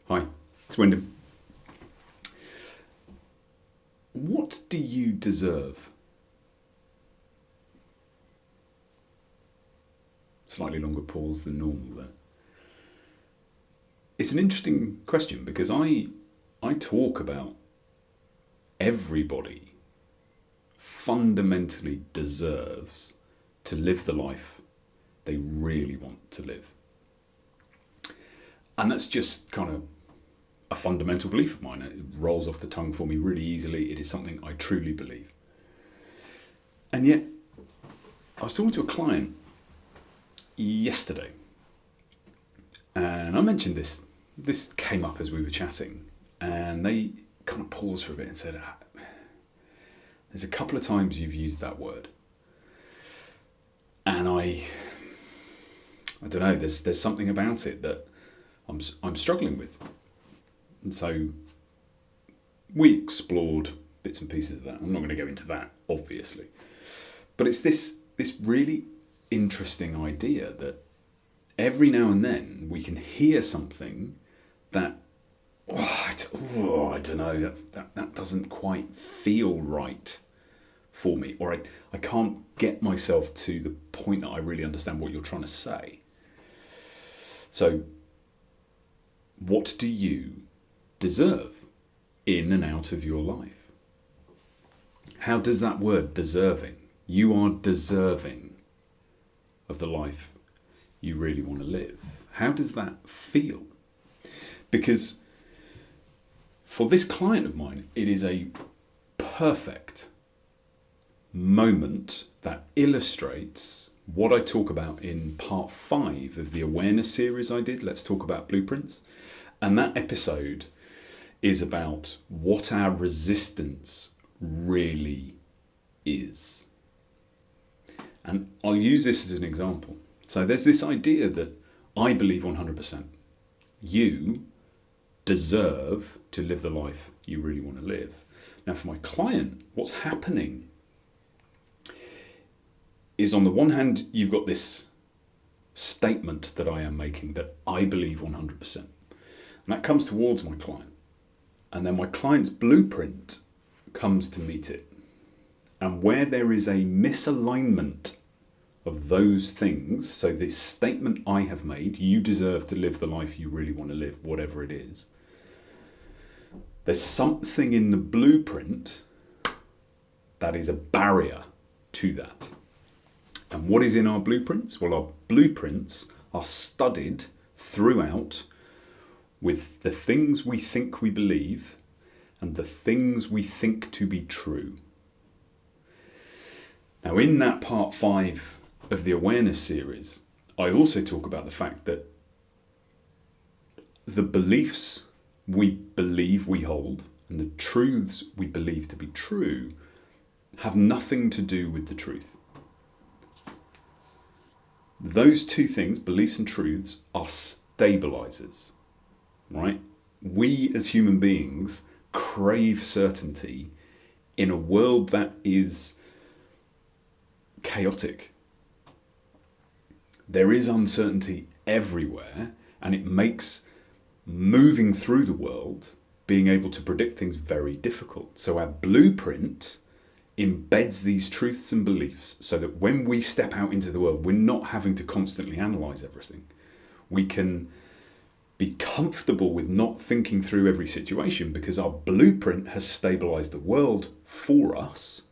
Hi, it's Wyndham. What do you deserve? Slightly longer pause than normal there. It's an interesting question because I talk about everybody fundamentally deserves to live the life they really want to live. And that's just kind of a fundamental belief of mine. It rolls off the tongue for me really easily. It is something I truly believe. And yet, I was talking to a client yesterday, and I mentioned this. This came up as we were chatting, and they kind of paused for a bit and said, there's a couple of times you've used that word. And I don't know, there's something about it that I'm struggling with. And so we explored bits and pieces of that. I'm not going to go into that, obviously. But it's this really interesting idea that every now and then we can hear something that, I don't know, that doesn't quite feel right for me. Or I can't get myself to the point that I really understand what you're trying to say. So, what do you deserve in and out of your life? How does that word deserving? You are deserving of the life you really want to live. How does that feel? Because for this client of mine, it is a perfect moment that illustrates what I talk about in part 5 of the awareness series I did. Let's talk about blueprints. And that episode is about what our resistance really is. And I'll use this as an example. So there's this idea that I believe 100%. You deserve to live the life you really want to live. Now for my client, what's happening is, on the one hand, you've got this statement that I am making that I believe 100%. And that comes towards my client. And then my client's blueprint comes to meet it. And where there is a misalignment of those things, so this statement I have made, you deserve to live the life you really want to live, whatever it is, there's something in the blueprint that is a barrier to that. And what is in our blueprints? Well, our blueprints are studied throughout with the things we think we believe and the things we think to be true. Now, in that part 5 of the awareness series, I also talk about the fact that the beliefs we believe we hold and the truths we believe to be true have nothing to do with the truth. Those two things, beliefs and truths, are stabilisers, right? We as human beings crave certainty in a world that is chaotic. There is uncertainty everywhere, and it makes moving through the world, being able to predict things, very difficult. So our blueprint embeds these truths and beliefs so that when we step out into the world, we're not having to constantly analyse everything. We can be comfortable with not thinking through every situation because our blueprint has stabilised the world for us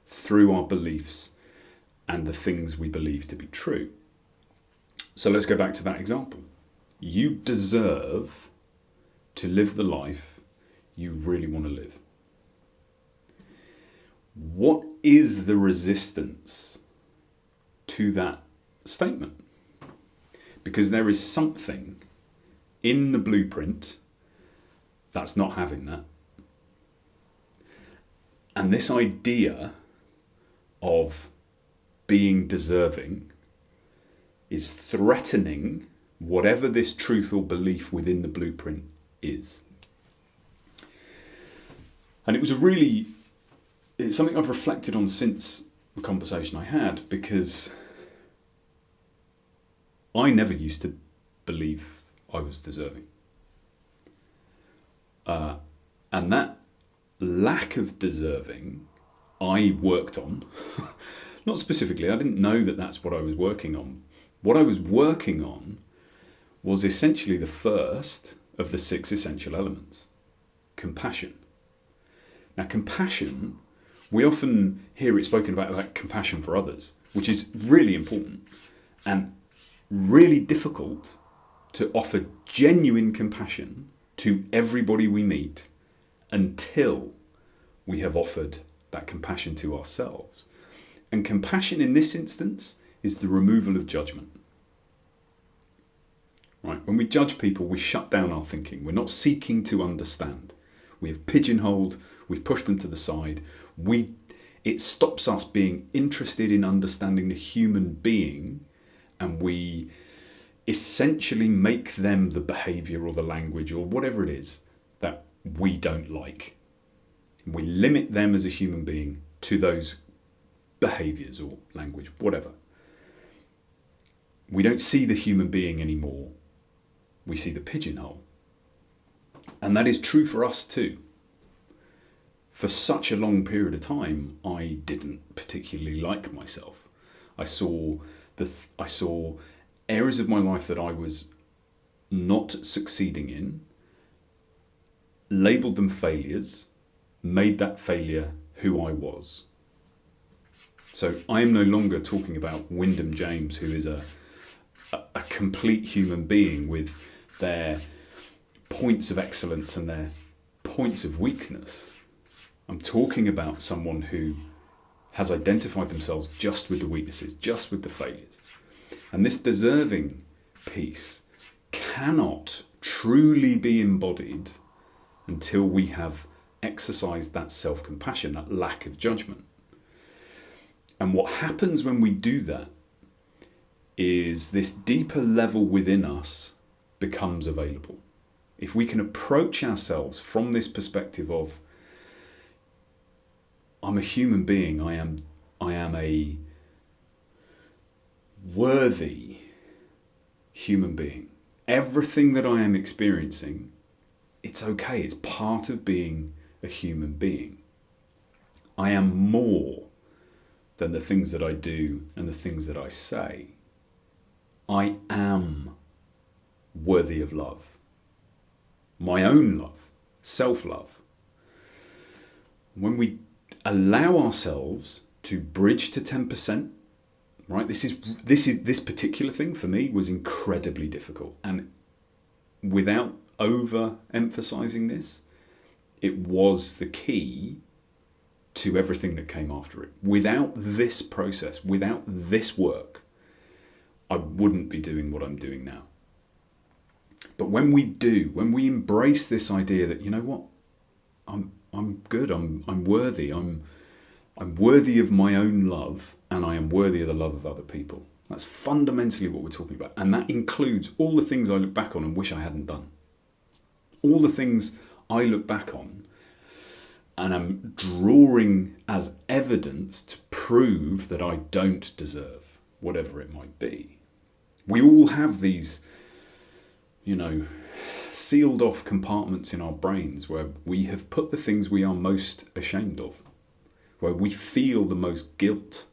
through our beliefs and the things we believe to be true. So let's go back to that example. You deserve to live the life you really want to live. What is the resistance to that statement? Because there is something in the blueprint that's not having that. And this idea of being deserving is threatening whatever this truth or belief within the blueprint is. And it's something I've reflected on since the conversation I had, because I never used to believe I was deserving. And that lack of deserving I worked on. Not specifically, I didn't know that that's what I was working on. What I was working on was essentially the first of the 6 essential elements: compassion. Now, compassion, we often hear it spoken about like compassion for others, which is really important and really difficult to offer genuine compassion to everybody we meet until we have offered that compassion to ourselves. And compassion in this instance is the removal of judgment. Right? When we judge people, we shut down our thinking. We're not seeking to understand. We have pigeonholed, we've pushed them to the side. It stops us being interested in understanding the human being, and we essentially make them the behaviour or the language or whatever it is that we don't like. We limit them as a human being to those behaviours or language, whatever. We don't see the human being anymore. We see the pigeonhole. And that is true for us too. For such a long period of time, I didn't particularly like myself. I saw areas of my life that I was not succeeding in, labelled them failures, made that failure who I was. So I am no longer talking about Wyndham James, who is a complete human being with their points of excellence and their points of weakness. I'm talking about someone who has identified themselves just with the weaknesses, just with the failures. And this deserving piece cannot truly be embodied until we have exercised that self-compassion, that lack of judgment. And what happens when we do that is this deeper level within us becomes available. If we can approach ourselves from this perspective of, I'm a human being, I am a worthy human being. Everything that I am experiencing, it's okay, it's part of being a human being. I am more than the things that I do and the things that I say. I am worthy of love. My own love, self-love. When we allow ourselves to bridge to 10%, right? This particular thing for me was incredibly difficult, and without over-emphasizing this, it was the key to everything that came after it. Without this process, without this work, I wouldn't be doing what I'm doing now. But when we embrace this idea that, you know what, I'm good, I'm worthy, I'm worthy of my own love, and I am worthy of the love of other people. That's fundamentally what we're talking about. And that includes all the things I look back on and wish I hadn't done. All the things I look back on and I'm drawing as evidence to prove that I don't deserve, whatever it might be. We all have these, sealed off compartments in our brains where we have put the things we are most ashamed of, where we feel the most guilt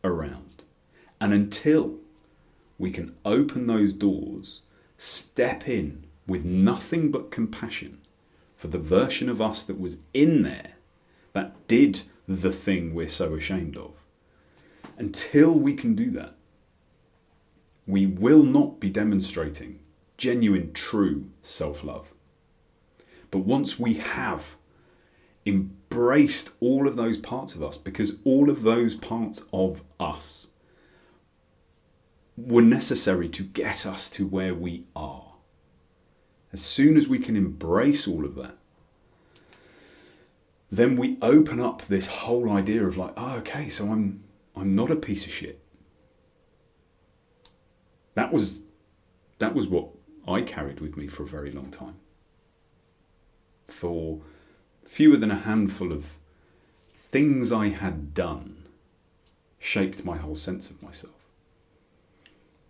around. And until we can open those doors, step in with nothing but compassion for the version of us that was in there, that did the thing we're so ashamed of, until we can do that, we will not be demonstrating genuine, true self-love. But once we have embraced all of those parts of us, because all of those parts of us were necessary to get us to where we are, as soon as we can embrace all of that, then we open up this whole idea of like, oh, okay, so I'm not a piece of shit. That was what I carried with me for a very long time. For fewer than a handful of things I had done shaped my whole sense of myself.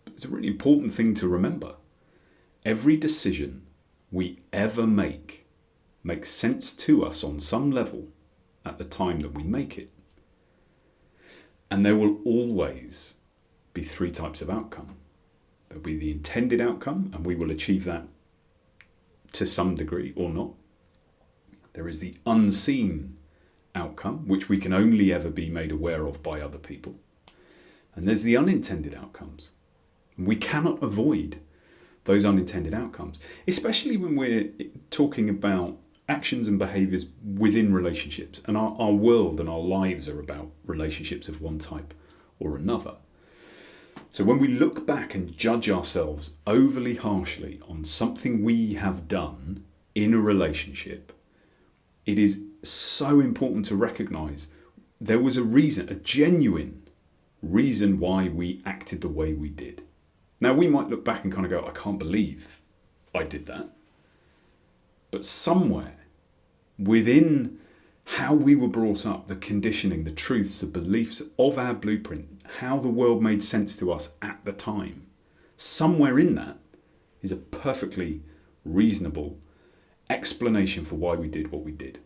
But it's a really important thing to remember. Every decision we ever make makes sense to us on some level at the time that we make it. And there will always be three types of outcome. There'll be the intended outcome, and we will achieve that to some degree or not. There is the unseen outcome, which we can only ever be made aware of by other people. And there's the unintended outcomes. We cannot avoid those unintended outcomes, especially when we're talking about actions and behaviours within relationships. And our world and our lives are about relationships of one type or another. So when we look back and judge ourselves overly harshly on something we have done in a relationship, it is so important to recognise there was a reason, a genuine reason why we acted the way we did. Now, we might look back and kind of go, I can't believe I did that. But somewhere within how we were brought up, the conditioning, the truths, the beliefs of our blueprint, how the world made sense to us at the time, somewhere in that is a perfectly reasonable explanation for why we did what we did.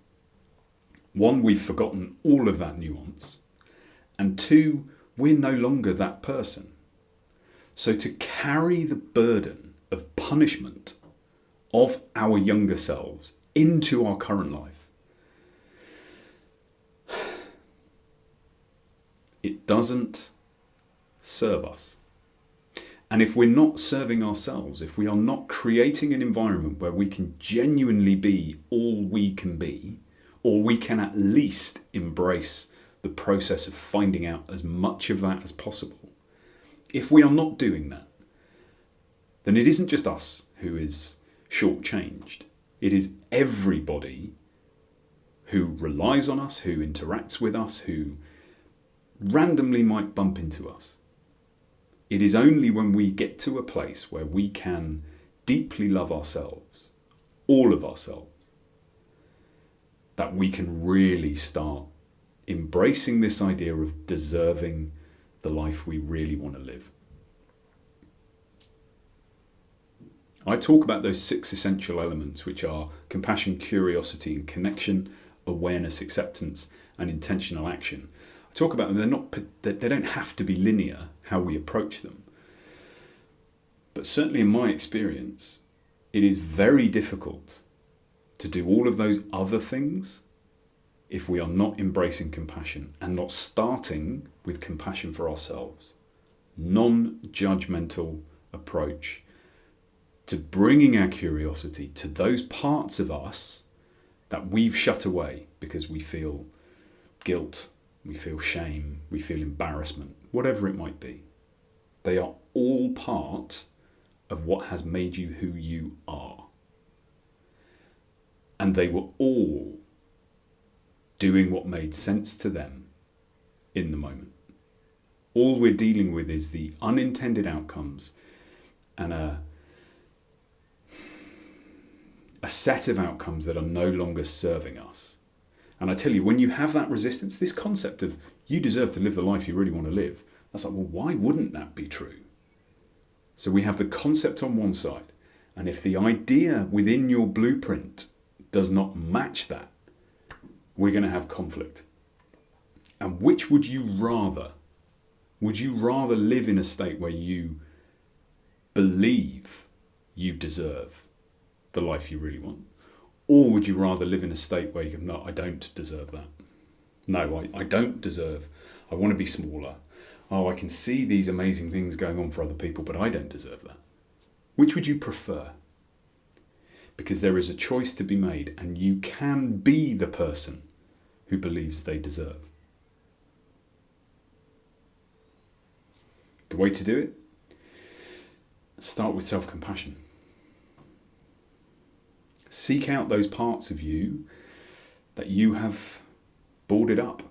One, we've forgotten all of that nuance. And two, we're no longer that person. So to carry the burden of punishment of our younger selves into our current life, it doesn't serve us. And if we're not serving ourselves, if we are not creating an environment where we can genuinely be all we can be, or we can at least embrace the process of finding out as much of that as possible, if we are not doing that, then it isn't just us who is shortchanged. It is everybody who relies on us, who interacts with us, who randomly might bump into us. It is only when we get to a place where we can deeply love ourselves, all of ourselves, that we can really start embracing this idea of deserving the life we really want to live. I talk about those 6 essential elements, which are compassion, curiosity, and connection, awareness, acceptance, and intentional action. I talk about them, they don't have to be linear, how we approach them. But certainly in my experience, it is very difficult to do all of those other things if we are not embracing compassion and not starting with compassion for ourselves. Non-judgmental approach to bringing our curiosity to those parts of us that we've shut away because we feel guilt, we feel shame, we feel embarrassment, whatever it might be. They are all part of what has made you who you are. And they were all doing what made sense to them in the moment. All we're dealing with is the unintended outcomes and a set of outcomes that are no longer serving us. And I tell you, when you have that resistance, this concept of you deserve to live the life you really want to live, that's like, well, why wouldn't that be true? So we have the concept on one side, and if the idea within your blueprint does not match that, we're going to have conflict. And which would you rather? Would you rather live in a state where you believe you deserve the life you really want? Or would you rather live in a state where you go, no, I don't deserve that. No, I don't deserve. I want to be smaller. Oh, I can see these amazing things going on for other people, but I don't deserve that. Which would you prefer? Because there is a choice to be made, and you can be the person who believes they deserve. The way to do it? Start with self-compassion. Seek out those parts of you that you have boarded up.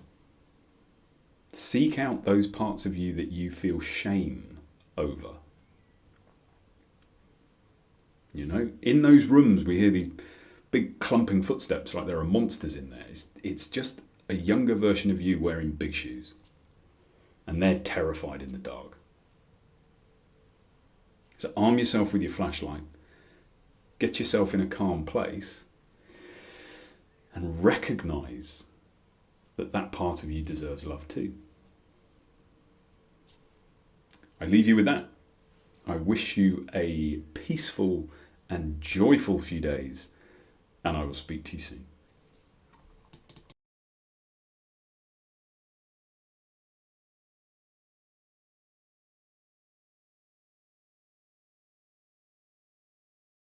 Seek out those parts of you that you feel shame over. You know, in those rooms we hear these big clumping footsteps like there are monsters in there. It's just a younger version of you wearing big shoes. And they're terrified in the dark. So arm yourself with your flashlight. Get yourself in a calm place. and recognise that that part of you deserves love too. I leave you with that. I wish you a peaceful and joyful few days, and I will speak to you soon.